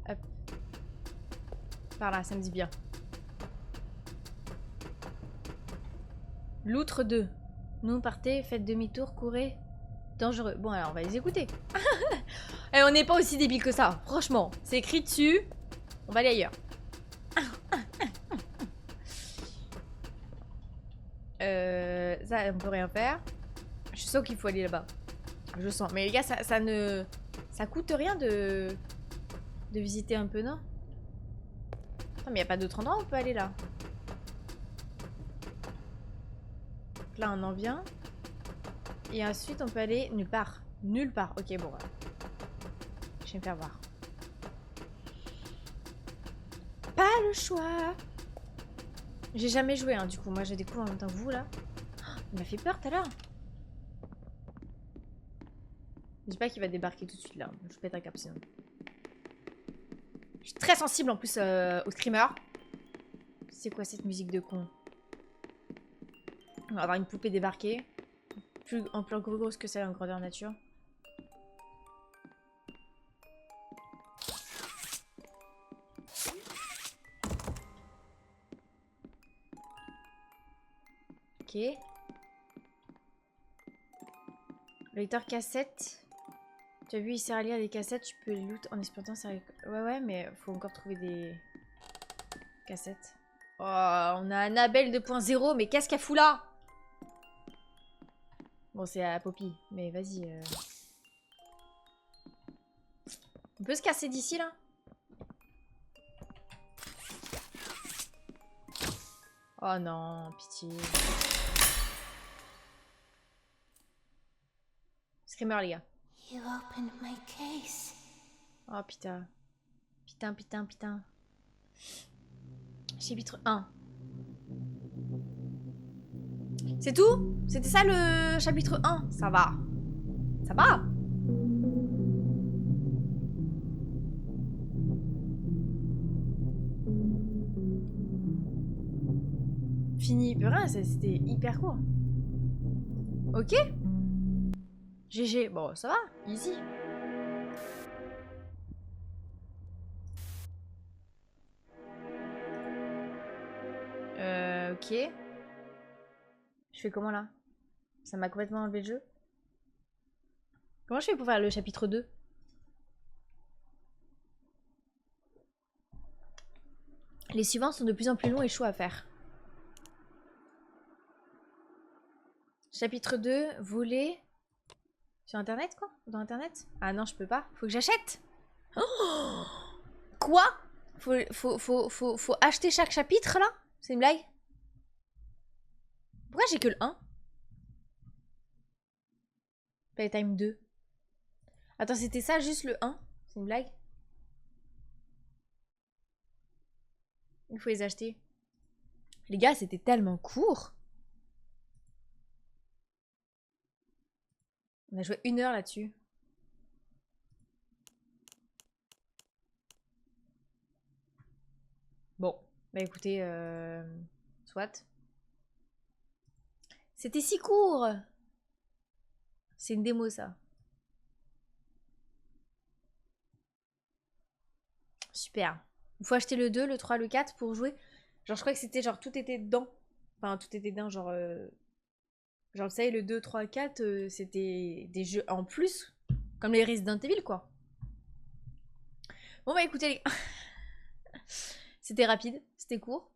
Hop. Par là, ça me dit bien. Loutre 2. Nous partez, faites demi-tour, courez. Dangereux. Bon alors on va les écouter. Et on n'est pas aussi débile que ça. Franchement, c'est écrit dessus. On va aller ailleurs. Ça on peut rien faire. Je sens qu'il faut aller là-bas. Je sens. Mais les gars, ça coûte rien de visiter un peu, non? Non mais y a pas d'autre endroit où on peut aller là. Donc là on en vient. Et ensuite on peut aller nulle part. Nulle part. Ok bon. Je vais me faire voir. Pas le choix. J'ai jamais joué hein, du coup. Moi je découvre en même temps que vous là. Oh, il m'a fait peur tout à l'heure. Je dis pas qu'il va débarquer tout de suite là. Je pète un cap sinon. Je suis très sensible en plus au screamer. C'est quoi cette musique de con? On va avoir une poupée débarquer. En plus grosse que celle en grandeur nature. Ok. Le lecteur cassette. Tu as vu, il sert à lire les cassettes. Tu peux les loot en exploitant. Ouais, mais faut encore trouver des cassettes. Oh, on a Annabelle 2.0. Mais qu'est-ce qu'elle fout là? Bon, c'est à Poppy. Mais vas-y. On peut se casser d'ici là? Oh non, pitié. Screamer, les gars. You opened my case. Oh putain. Putain. Chapitre 1. C'est tout? C'était ça le chapitre 1? Ça va. Ça va. Fini. Purée, c'était hyper court. Ok. GG. Bon, ça va. Easy. Ok. Je fais comment là? Ça m'a complètement enlevé le jeu. Comment je fais pour faire le chapitre 2? Les suivants sont de plus en plus longs et chauds à faire. Chapitre 2, voler. Sur internet quoi? Dans internet? Ah non, je peux pas. Faut que j'achète. Oh, quoi? Faut acheter chaque chapitre là? C'est une blague? Pourquoi j'ai que le 1? Playtime 2. Attends, c'était ça juste le 1? C'est une blague? Il faut les acheter. Les gars, c'était tellement court. On a joué 1 heure là-dessus. Bon, bah écoutez, soit. C'était si court. C'est une démo, ça. Super. Il faut acheter le 2, le 3, le 4 pour jouer. Genre, je crois que c'était genre tout était dedans. Enfin, tout était dedans, genre... Genre, vous savez, le 2, 3, 4, c'était des jeux en plus. Comme les Resident Evil, quoi. Bon, bah écoutez, les... C'était rapide, c'était court.